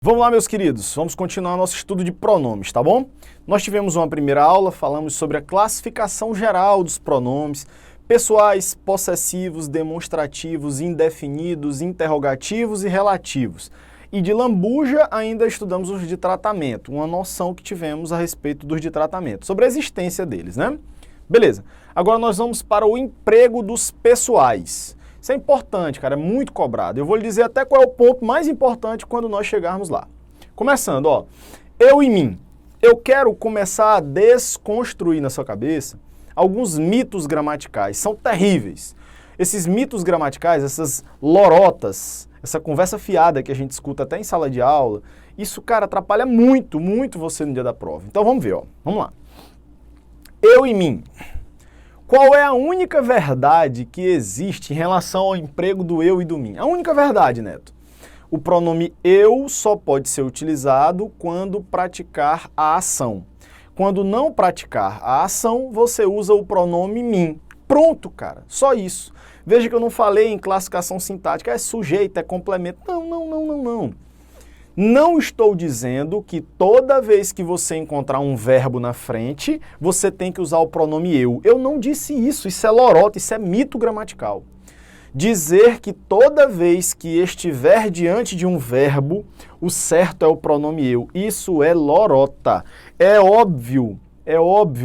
Vamos lá, meus queridos, vamos continuar nosso estudo de pronomes, tá bom? Nós tivemos uma primeira aula, falamos sobre a classificação geral dos pronomes, pessoais, possessivos, demonstrativos, indefinidos, interrogativos e relativos. E de lambuja ainda estudamos os de tratamento, uma noção que tivemos a respeito dos de tratamento, sobre a existência deles, né? Beleza, agora nós vamos para o emprego dos pessoais. Isso é importante, cara, é muito cobrado. Eu vou lhe dizer até qual é o ponto mais importante quando nós chegarmos lá. Começando, ó, eu e mim. Eu quero começar a desconstruir na sua cabeça alguns mitos gramaticais. São terríveis. Esses mitos gramaticais, essas lorotas, essa conversa fiada que a gente escuta até em sala de aula, isso, cara, atrapalha muito, muito você no dia da prova. Então vamos ver, ó. Vamos lá. Eu e mim. Qual é a única verdade que existe em relação ao emprego do eu e do mim? A única verdade, Neto. O pronome eu só pode ser utilizado quando praticar a ação. Quando não praticar a ação, você usa o pronome mim. Pronto, cara. Só isso. Veja que eu não falei em classificação sintática, é sujeito, é complemento. Não. Não estou dizendo que toda vez que você encontrar um verbo na frente, você tem que usar o pronome eu. Eu não disse isso, isso é lorota, isso é mito gramatical. Dizer que toda vez que estiver diante de um verbo, o certo é o pronome eu. Isso é lorota. É óbvio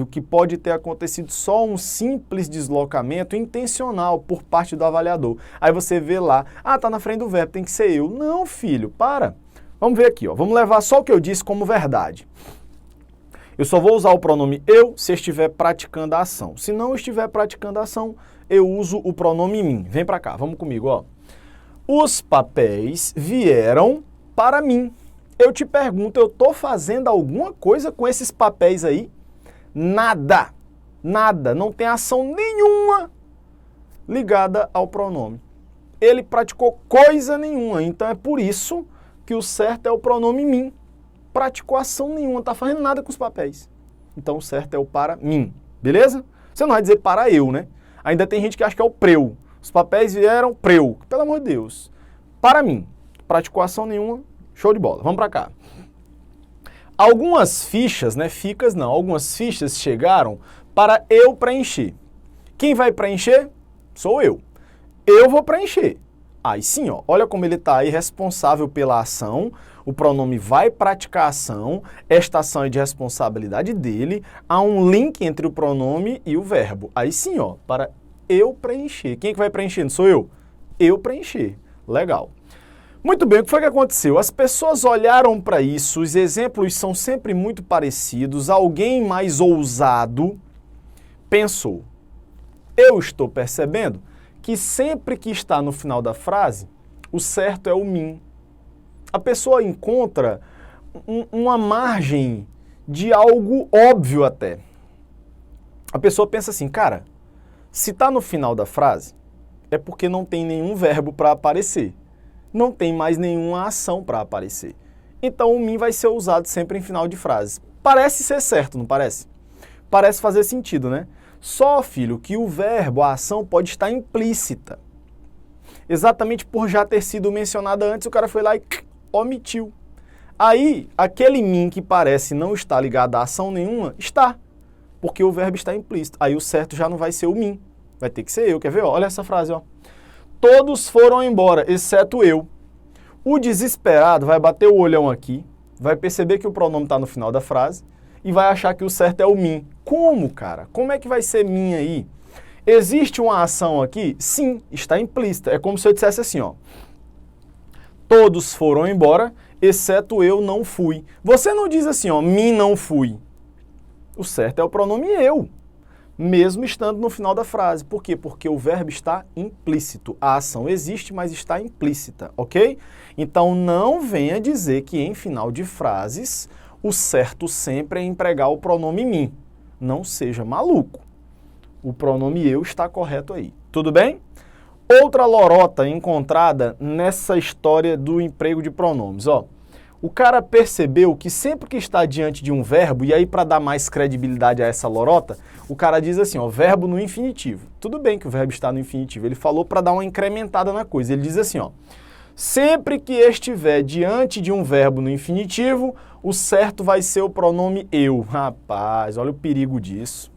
que pode ter acontecido só um simples deslocamento intencional por parte do avaliador. Aí você vê lá, tá na frente do verbo, tem que ser eu. Não, filho, para. Vamos ver aqui, ó. Vamos levar só o que eu disse como verdade. Eu só vou usar o pronome eu se estiver praticando a ação. Se não estiver praticando a ação, eu uso o pronome mim. Vem pra cá, vamos comigo, ó. Os papéis vieram para mim. Eu te pergunto, eu tô fazendo alguma coisa com esses papéis aí? Nada. Não tem ação nenhuma ligada ao pronome. Ele praticou coisa nenhuma, então é por isso que o certo é o pronome mim. Praticou ação nenhuma, não está fazendo nada com os papéis. Então o certo é o para mim, beleza? Você não vai dizer para eu, né? Ainda tem gente que acha que é o preu. Os papéis vieram preu. Pelo amor de Deus. Para mim. Praticou ação nenhuma, show de bola. Vamos para cá. Algumas fichas, né? Ficas não. Algumas fichas chegaram para eu preencher. Quem vai preencher? Sou eu. Eu vou preencher. Aí sim, ó, olha como ele está aí responsável pela ação, o pronome vai praticar a ação, esta ação é de responsabilidade dele, há um link entre o pronome e o verbo. Aí sim, ó, para eu preencher. Quem é que vai preencher? Não sou eu? Eu preencher. Legal. Muito bem, o que foi que aconteceu? As pessoas olharam para isso, os exemplos são sempre muito parecidos, alguém mais ousado pensou, eu estou percebendo que sempre que está no final da frase, o certo é o mim. A pessoa encontra uma margem de algo óbvio até. A pessoa pensa assim, cara, se está no final da frase, é porque não tem nenhum verbo para aparecer. Não tem mais nenhuma ação para aparecer. Então o mim vai ser usado sempre em final de frases. Parece ser certo, não parece? Parece fazer sentido, né? Só, filho, que o verbo, a ação, pode estar implícita. Exatamente por já ter sido mencionada antes, o cara foi lá e omitiu. Aí, aquele mim que parece não estar ligado a ação nenhuma, está. Porque o verbo está implícito. Aí o certo já não vai ser o mim. Vai ter que ser eu. Quer ver? Olha essa frase, ó. Todos foram embora, exceto eu. O desesperado vai bater o olhão aqui, vai perceber que o pronome está no final da frase e vai achar que o certo é o mim. Como, cara? Como é que vai ser mim aí? Existe uma ação aqui? Sim, está implícita. É como se eu dissesse assim, ó. Todos foram embora, exceto eu não fui. Você não diz assim, ó, mim não fui. O certo é o pronome eu, mesmo estando no final da frase. Por quê? Porque o verbo está implícito. A ação existe, mas está implícita, ok? Então não venha dizer que em final de frases o certo sempre é empregar o pronome mim. Não seja maluco. O pronome eu está correto aí. Tudo bem? Outra lorota encontrada nessa história do emprego de pronomes. Ó, o cara percebeu que sempre que está diante de um verbo, e aí para dar mais credibilidade a essa lorota, o cara diz assim, ó, verbo no infinitivo. Tudo bem que o verbo está no infinitivo. Ele falou para dar uma incrementada na coisa. Ele diz assim, ó, Sempre que estiver diante de um verbo no infinitivo, o certo vai ser o pronome eu. Rapaz, olha o perigo disso.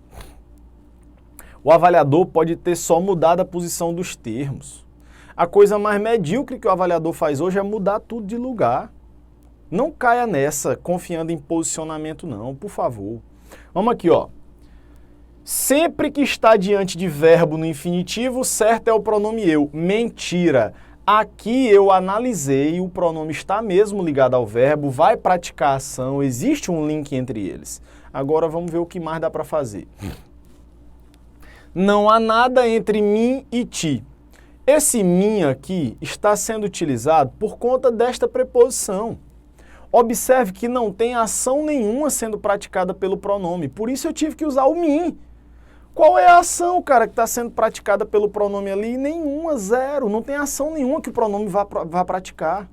O avaliador pode ter só mudado a posição dos termos. A coisa mais medíocre que o avaliador faz hoje é mudar tudo de lugar. Não caia nessa, confiando em posicionamento não, por favor. Vamos aqui, ó. Sempre que está diante de verbo no infinitivo, o certo é o pronome eu. Mentira! Aqui eu analisei, o pronome está mesmo ligado ao verbo, vai praticar a ação, existe um link entre eles. Agora vamos ver o que mais dá para fazer. Não há nada entre mim e ti. Esse mim aqui está sendo utilizado por conta desta preposição. Observe que não tem ação nenhuma sendo praticada pelo pronome, por isso eu tive que usar o mim. Qual é a ação, cara, que está sendo praticada pelo pronome ali? Nenhuma, zero. Não tem ação nenhuma que o pronome vá praticar.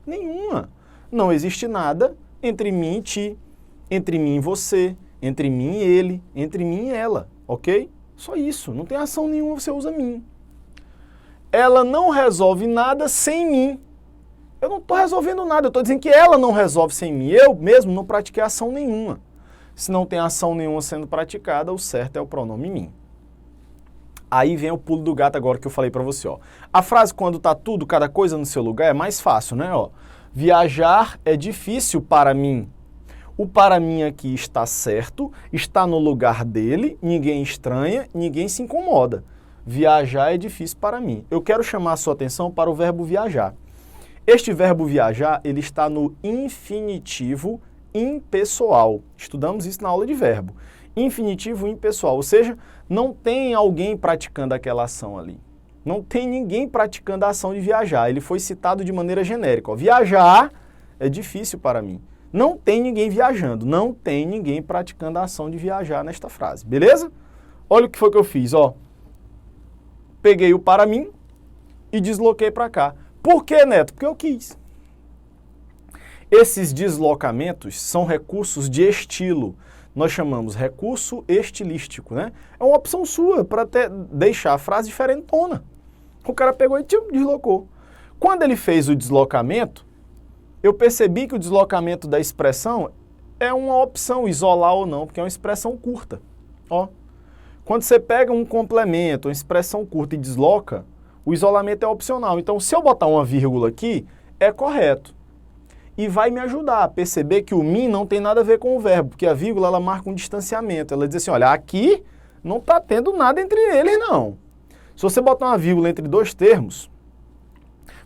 Nenhuma. Não existe nada entre mim e ti, entre mim e você, entre mim e ele, entre mim e ela, ok? Só isso. Não tem ação nenhuma, você usa mim. Ela não resolve nada sem mim. Eu não estou resolvendo nada, eu estou dizendo que ela não resolve sem mim. Eu mesmo não pratiquei ação nenhuma. Se não tem ação nenhuma sendo praticada, o certo é o pronome mim. Aí vem o pulo do gato agora que eu falei para você, ó. A frase quando tá tudo, cada coisa no seu lugar é mais fácil, né, ó? Viajar é difícil para mim. O para mim aqui está certo, está no lugar dele, ninguém estranha, ninguém se incomoda. Viajar é difícil para mim. Eu quero chamar a sua atenção para o verbo viajar. Este verbo viajar, ele está no infinitivo impessoal. Estudamos isso na aula de verbo. Infinitivo impessoal, ou seja, não tem alguém praticando aquela ação ali. Não tem ninguém praticando a ação de viajar. Ele foi citado de maneira genérica. Ó, viajar é difícil para mim. Não tem ninguém viajando, não tem ninguém praticando a ação de viajar nesta frase, beleza? Olha o que foi que eu fiz, ó. Peguei o para mim e desloquei para cá. Por que, Neto? Porque eu quis. Esses deslocamentos são recursos de estilo. Nós chamamos recurso estilístico, né? É uma opção sua para deixar a frase diferentona. O cara pegou e deslocou. Quando ele fez o deslocamento, eu percebi que o deslocamento da expressão é uma opção, isolar ou não, porque é uma expressão curta. Ó. Quando você pega um complemento, uma expressão curta e desloca, o isolamento é opcional. Então, se eu botar uma vírgula aqui, é correto. E vai me ajudar a perceber que o mim não tem nada a ver com o verbo, porque a vírgula ela marca um distanciamento. Ela diz assim, olha, aqui não está tendo nada entre eles, não. Se você botar uma vírgula entre dois termos,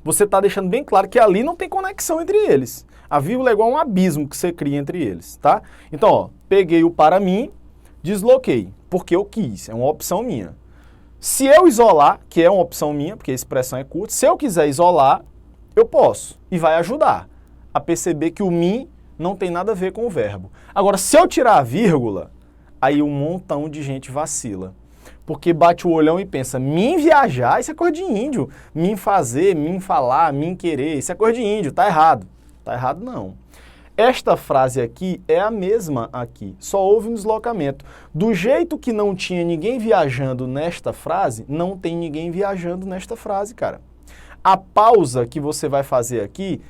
você está deixando bem claro que ali não tem conexão entre eles. A vírgula é igual a um abismo que você cria entre eles, tá? Então, ó, peguei o para mim, desloquei, porque eu quis, é uma opção minha. Se eu isolar, que é uma opção minha, porque a expressão é curta, se eu quiser isolar, eu posso, e vai ajudar a perceber que o mim não tem nada a ver com o verbo. Agora, se eu tirar a vírgula, aí um montão de gente vacila. Porque bate o olhão e pensa, mim viajar, isso é coisa de índio. Mim fazer, mim falar, mim querer, isso é coisa de índio, tá errado. Tá errado não. Esta frase aqui é a mesma aqui, só houve um deslocamento. Do jeito que não tinha ninguém viajando nesta frase, não tem ninguém viajando nesta frase, cara. A pausa que você vai fazer aqui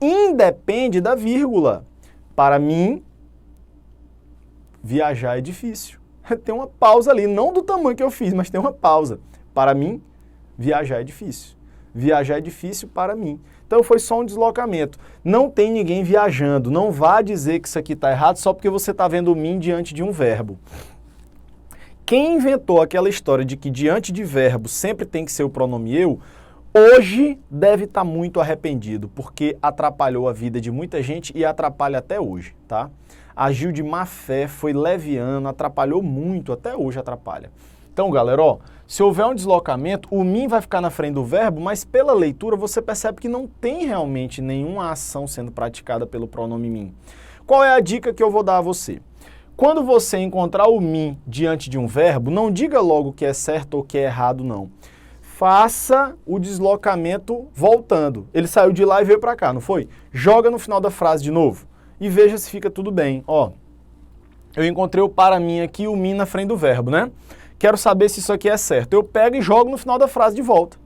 independe da vírgula. Para mim, viajar é difícil. Tem uma pausa ali, não do tamanho que eu fiz, mas tem uma pausa. Para mim, viajar é difícil. Viajar é difícil para mim. Então foi só um deslocamento. Não tem ninguém viajando. Não vá dizer que isso aqui está errado só porque você está vendo o mim diante de um verbo. Quem inventou aquela história de que diante de verbo sempre tem que ser o pronome eu, hoje deve estar muito arrependido, porque atrapalhou a vida de muita gente e atrapalha até hoje, tá? Agiu de má fé, foi leviano, atrapalhou muito, até hoje atrapalha. Então, galera, ó, se houver um deslocamento, o mim vai ficar na frente do verbo, mas pela leitura você percebe que não tem realmente nenhuma ação sendo praticada pelo pronome mim. Qual é a dica que eu vou dar a você? Quando você encontrar o mim diante de um verbo, não diga logo que é certo ou que é errado, não. Faça o deslocamento voltando. Ele saiu de lá e veio para cá, não foi? Joga no final da frase de novo e veja se fica tudo bem. Ó, eu encontrei o para mim aqui, o mim na frente do verbo, né? Quero saber se isso aqui é certo. Eu pego e jogo no final da frase de volta.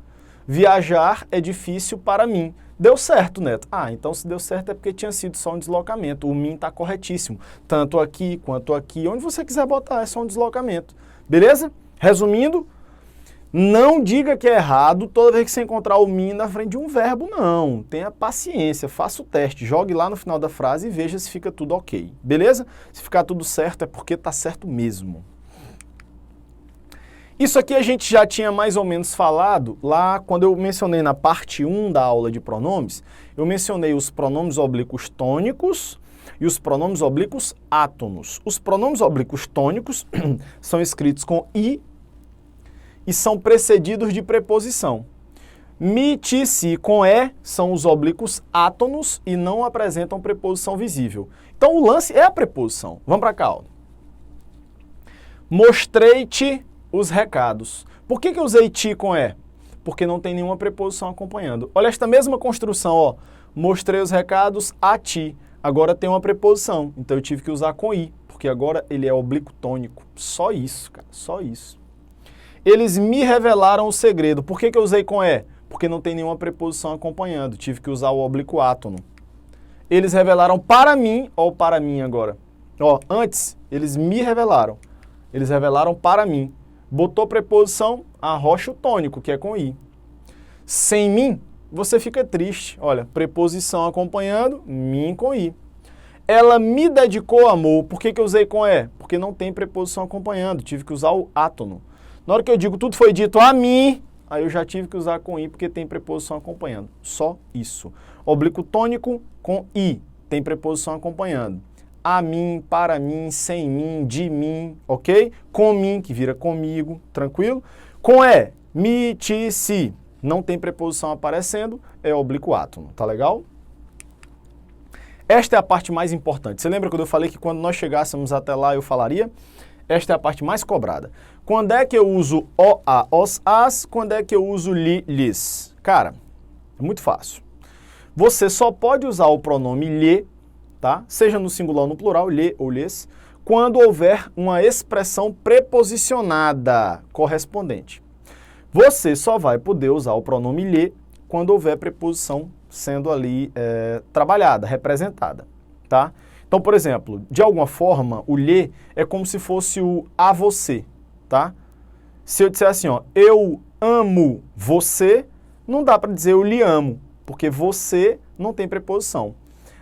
Viajar é difícil para mim. Deu certo, Neto. Ah, então se deu certo é porque tinha sido só um deslocamento. O min está corretíssimo. Tanto aqui quanto aqui. Onde você quiser botar, é só um deslocamento. Beleza? Resumindo, não diga que é errado toda vez que você encontrar o min na frente de um verbo, não. Tenha paciência, faça o teste. Jogue lá no final da frase e veja se fica tudo ok. Beleza? Se ficar tudo certo é porque está certo mesmo. Isso aqui a gente já tinha mais ou menos falado lá quando eu mencionei na parte 1 da aula de pronomes, eu mencionei os pronomes oblíquos tônicos e os pronomes oblíquos átonos. Os pronomes oblíquos tônicos são escritos com i e são precedidos de preposição. Mi, ti, si com e são os oblíquos átonos e não apresentam preposição visível. Então o lance é a preposição. Vamos para cá, ó. Mostrei-te os recados. Por que eu usei ti com e? Porque não tem nenhuma preposição acompanhando. Olha esta mesma construção, ó. Mostrei os recados a ti. Agora tem uma preposição, então eu tive que usar com i, porque agora ele é oblíquo tônico. Só isso, cara, só isso. Eles me revelaram o segredo. Por que eu usei com e? Porque não tem nenhuma preposição acompanhando. Tive que usar o oblíquo átono. Eles revelaram para mim, ó, para mim agora. Ó, antes, eles me revelaram. Eles revelaram para mim. Botou preposição, arrocha o tônico, que é com i. Sem mim, você fica triste. Olha, preposição acompanhando, mim com i. Ela me dedicou amor. Por que eu usei com e? Porque não tem preposição acompanhando. Tive que usar o átono. Na hora que eu digo tudo foi dito a mim, aí eu já tive que usar com i porque tem preposição acompanhando. Só isso. Oblíquo tônico com i. Tem preposição acompanhando. A mim, para mim, sem mim, de mim, ok? Com mim, que vira comigo, tranquilo? Com e, mi, ti, si. Não tem preposição aparecendo, é oblíquo átono, tá legal? Esta é a parte mais importante. Você lembra quando eu falei que quando nós chegássemos até lá eu falaria? Esta é a parte mais cobrada. Quando é que eu uso o, a, os, as? Quando é que eu uso li, lis? Cara, é muito fácil. Você só pode usar o pronome lhe, tá? Seja no singular ou no plural, lhe ou lhes, quando houver uma expressão preposicionada correspondente. Você só vai poder usar o pronome lhe quando houver preposição sendo ali trabalhada, representada, tá? Então, por exemplo, de alguma forma, o lhe é como se fosse o a você, tá? Se eu disser assim, ó, eu amo você, não dá para dizer eu lhe amo, porque você não tem preposição.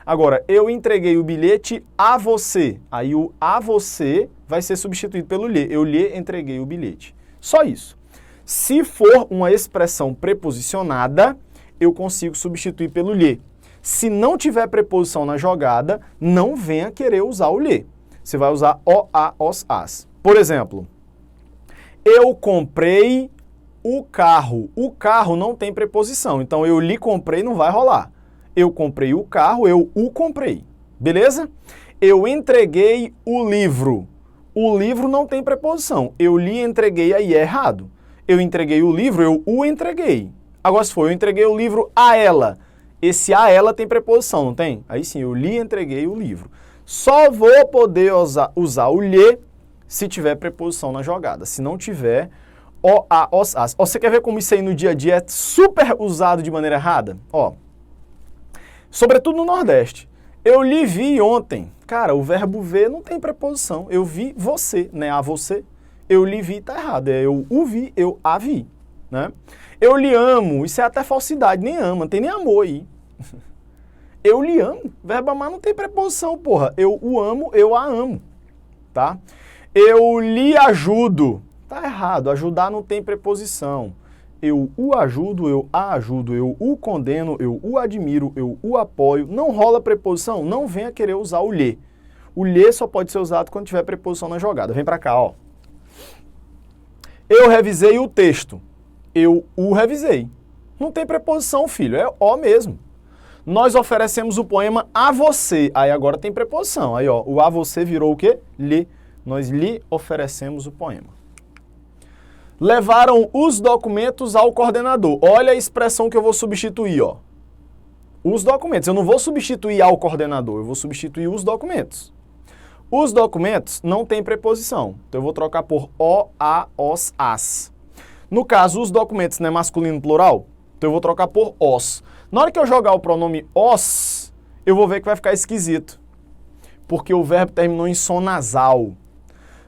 Agora, eu entreguei o bilhete a você, aí o a você vai ser substituído pelo lhe. Eu lhe entreguei o bilhete. Só isso. Se for uma expressão preposicionada, eu consigo substituir pelo lhe. Se não tiver preposição na jogada, não venha querer usar o lhe. Você vai usar o, a, os, as. Por exemplo, eu comprei o carro. O carro não tem preposição, então eu lhe comprei não vai rolar. Eu comprei o carro, eu o comprei. Beleza? Eu entreguei o livro. O livro não tem preposição. Eu lhe entreguei, aí é errado. Eu entreguei o livro, eu o entreguei. Agora se for, eu entreguei o livro a ela. Esse a ela tem preposição, não tem? Aí sim, eu lhe entreguei o livro. Só vou poder usar o lhe se tiver preposição na jogada. Se não tiver, o, a, os, as. Ó, você quer ver como isso aí no dia a dia é super usado de maneira errada? Ó, sobretudo no Nordeste. Eu lhe vi ontem. Cara, o verbo ver não tem preposição. Eu vi você, né? A você. Eu lhe vi tá errado. É eu o vi, eu a vi, né? Eu lhe amo. Isso é até falsidade. Nem ama, não tem nem amor aí. Eu lhe amo. Verbo amar não tem preposição, porra. Eu o amo, eu a amo, tá? Eu lhe ajudo. Tá errado. Ajudar não tem preposição. Eu o ajudo, eu a ajudo, eu o condeno, eu o admiro, eu o apoio. Não rola preposição, não venha querer usar o lhe. O lhe só pode ser usado quando tiver preposição na jogada. Vem pra cá, ó. Eu revisei o texto. Eu o revisei. Não tem preposição, filho, é o mesmo. Nós oferecemos o poema a você. Aí agora tem preposição. Aí, ó, o a você virou o quê? Lhe. Nós lhe oferecemos o poema. Levaram os documentos ao coordenador. Olha a expressão que eu vou substituir, ó. Os documentos. Eu não vou substituir ao coordenador, eu vou substituir os documentos. Os documentos não tem preposição. Então eu vou trocar por o, a, os, as. No caso, os documentos não é masculino plural, então eu vou trocar por os. Na hora que eu jogar o pronome os, eu vou ver que vai ficar esquisito. Porque o verbo terminou em som nasal.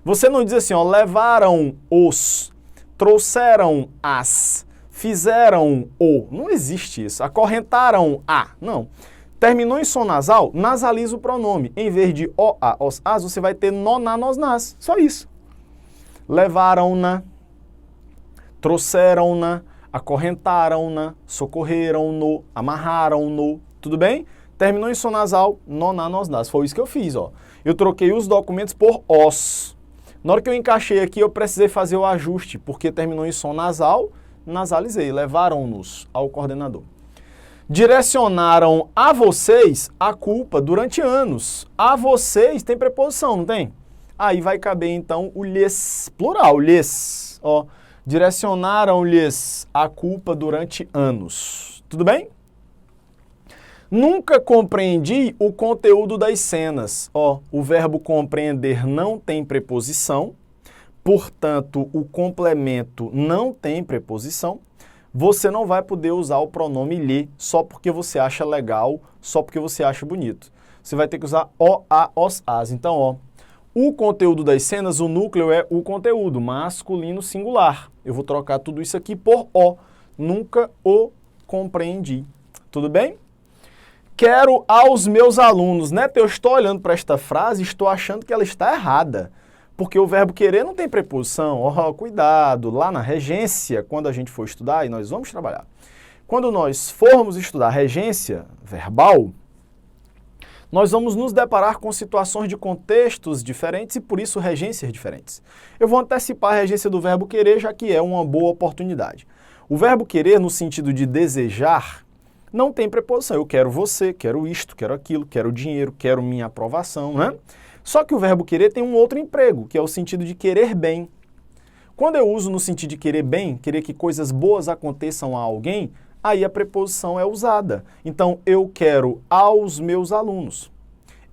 Você não diz assim, ó, levaram os, trouxeram as, fizeram o. Não existe isso. Acorrentaram a. Não. Terminou em som nasal, nasaliza o pronome. Em vez de o, a, os, as, você vai ter no, na, nos, nas. Só isso. Levaram-na, trouxeram-na, acorrentaram-na, socorreram-no, amarraram-no. Tudo bem? Terminou em som nasal, no, na, nos, nas. Foi isso que eu fiz, ó. Eu troquei os documentos por os. Na hora que eu encaixei aqui, eu precisei fazer o ajuste, porque terminou em som nasal, nasalizei. Levaram-nos ao coordenador. Direcionaram a vocês a culpa durante anos. A vocês tem preposição, não tem? Aí vai caber, então, o lhes, plural, lhes. Ó, direcionaram-lhes a culpa durante anos. Tudo bem? Nunca compreendi o conteúdo das cenas. Ó, o verbo compreender não tem preposição, portanto, o complemento não tem preposição. Você não vai poder usar o pronome lhe só porque você acha legal, só porque você acha bonito. Você vai ter que usar o, a, os, as. Então, ó, o conteúdo das cenas, o núcleo é o conteúdo, masculino singular. Eu vou trocar tudo isso aqui por o. Nunca o compreendi. Tudo bem? Quero aos meus alunos, né? Eu estou olhando para esta frase e estou achando que ela está errada. Porque o verbo querer não tem preposição. Oh, cuidado, lá na regência, quando a gente for estudar, e nós vamos trabalhar. Quando nós formos estudar regência verbal, nós vamos nos deparar com situações de contextos diferentes e, por isso, regências diferentes. Eu vou antecipar a regência do verbo querer, já que é uma boa oportunidade. O verbo querer, no sentido de desejar, não tem preposição. Eu quero você, quero isto, quero aquilo, quero dinheiro, quero minha aprovação, né? Só que o verbo querer tem um outro emprego, que é o sentido de querer bem. Quando eu uso no sentido de querer bem, querer que coisas boas aconteçam a alguém, aí a preposição é usada. Então, eu quero aos meus alunos.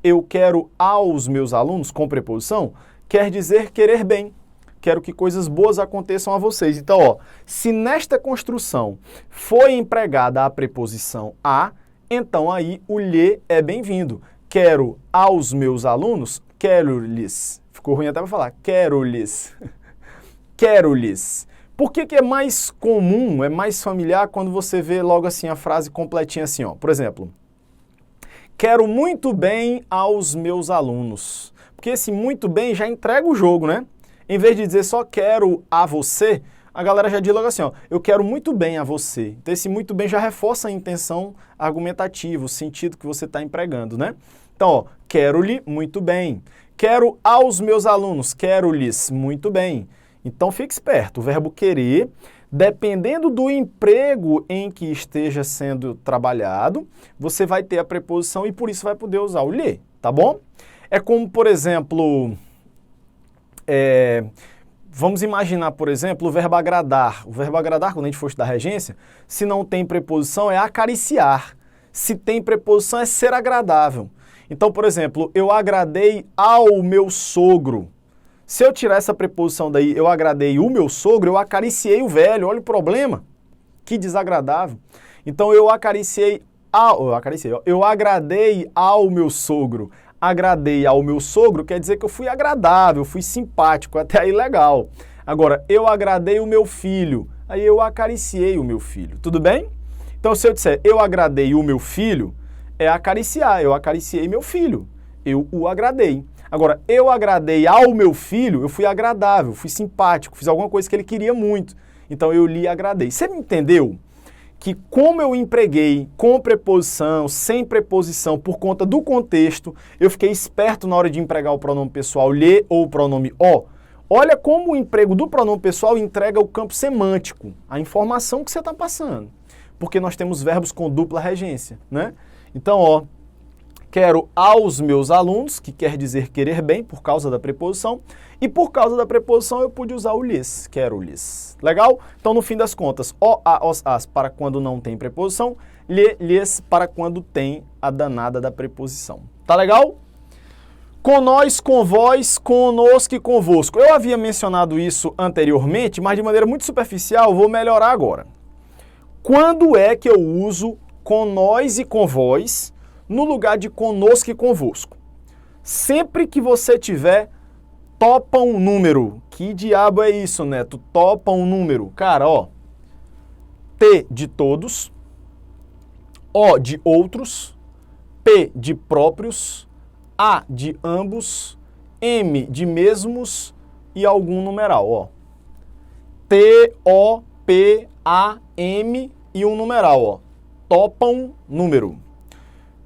Eu quero aos meus alunos, com preposição, quer dizer querer bem. Quero que coisas boas aconteçam a vocês. Então, ó, se nesta construção foi empregada a preposição a, então aí o lhe é bem-vindo. Quero aos meus alunos, quero-lhes. Ficou ruim até para falar, quero-lhes. Quero-lhes. Por que é mais comum, é mais familiar quando você vê logo assim a frase completinha assim, ó? Por exemplo, quero muito bem aos meus alunos. Porque esse muito bem já entrega o jogo, né? Em vez de dizer só quero a você, a galera já diz logo assim, ó, eu quero muito bem a você. Então esse muito bem já reforça a intenção argumentativa, o sentido que você está empregando, né? Então, ó, quero-lhe muito bem. Quero aos meus alunos, quero-lhes muito bem. Então fique esperto, o verbo querer, dependendo do emprego em que esteja sendo trabalhado, você vai ter a preposição e por isso vai poder usar o lhe, tá bom? É como, por exemplo, vamos imaginar, por exemplo, o verbo agradar. O verbo agradar, quando a gente for estudar regência, se não tem preposição, é acariciar. Se tem preposição, é ser agradável. Então, por exemplo, eu agradei ao meu sogro. Se eu tirar essa preposição daí, eu agradei o meu sogro, eu acariciei o velho. Olha o problema. Que desagradável. Então, eu agradei ao meu sogro. Agradei ao meu sogro quer dizer que eu fui agradável, fui simpático, até aí legal. Agora, eu agradei o meu filho, aí eu acariciei o meu filho, tudo bem? Então, se eu disser eu agradei o meu filho, é acariciar, eu acariciei meu filho, eu o agradei. Agora, eu agradei ao meu filho, eu fui agradável, fui simpático, fiz alguma coisa que ele queria muito, então eu lhe agradei. Você me entendeu? Que como eu empreguei com preposição, sem preposição, por conta do contexto, eu fiquei esperto na hora de empregar o pronome pessoal lhe ou o pronome o. Olha como o emprego do pronome pessoal entrega o campo semântico, a informação que você está passando. Porque nós temos verbos com dupla regência, né? Então, ó, quero aos meus alunos, que quer dizer querer bem, por causa da preposição, e por causa da preposição eu pude usar o lhes, quero-lhes. Legal? Então, no fim das contas, o, a, os, as para quando não tem preposição, lhe, lhes para quando tem a danada da preposição. Tá legal? Com nós, com vós, conosco e convosco. Eu havia mencionado isso anteriormente, mas de maneira muito superficial, vou melhorar agora. Quando é que eu uso com nós e com vós, no lugar de conosco e convosco. Sempre que você tiver topa um número. Que diabo é isso, Neto? Topa um número. Cara, ó. T de todos, O de outros, P de próprios, A de ambos, M de mesmos e algum numeral, ó. T, O, P, A, M e um numeral, ó. Topa um número.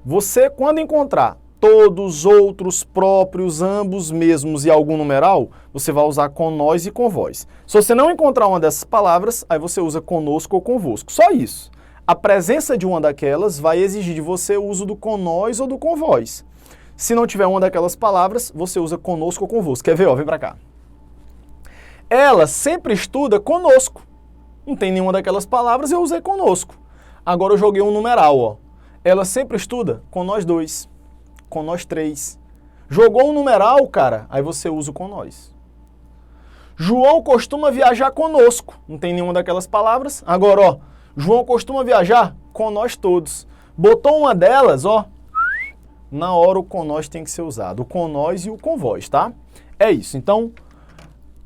Você, quando encontrar todos, outros, próprios, ambos, mesmos e algum numeral, você vai usar com nós e com vós. Se você não encontrar uma dessas palavras, aí você usa conosco ou convosco. Só isso. A presença de uma daquelas vai exigir de você o uso do com nós ou do com vós. Se não tiver uma daquelas palavras, você usa conosco ou convosco. Quer ver? Ó, vem pra cá. Ela sempre estuda conosco. Não tem nenhuma daquelas palavras, eu usei conosco. Agora eu joguei um numeral, ó. Ela sempre estuda com nós dois, com nós três. Jogou um numeral, cara, aí você usa o com nós. João costuma viajar conosco. Não tem nenhuma daquelas palavras. Agora, ó, João costuma viajar com nós todos. Botou uma delas, ó, na hora o com nós tem que ser usado. O com nós e o com vós, tá? É isso. Então,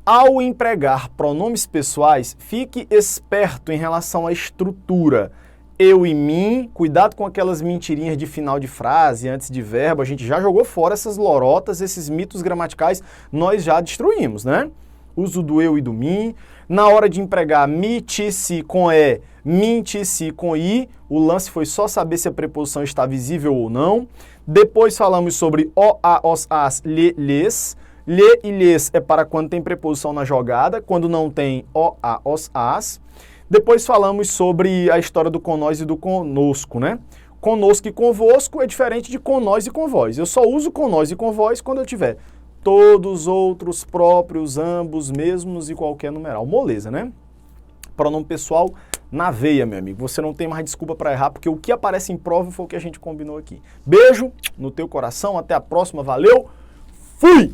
ao empregar pronomes pessoais, fique esperto em relação à estrutura. Eu e mim, cuidado com aquelas mentirinhas de final de frase, antes de verbo, a gente já jogou fora essas lorotas, esses mitos gramaticais, nós já destruímos, né? Uso do eu e do mim. Na hora de empregar me, ti, si com e, min, ti, si com i, o lance foi só saber se a preposição está visível ou não. Depois falamos sobre o, a, os, as, lhe, lhes. Lhe e lhes é para quando tem preposição na jogada, quando não tem o, a, os, as. Depois falamos sobre a história do com nós e do conosco, né? Conosco e convosco é diferente de com nós e com vós. Eu só uso com nós e com vós quando eu tiver todos, outros, próprios, ambos, mesmos e qualquer numeral. Moleza, né? Pronome pessoal na veia, meu amigo. Você não tem mais desculpa para errar, porque o que aparece em prova foi o que a gente combinou aqui. Beijo no teu coração, até a próxima, valeu, fui!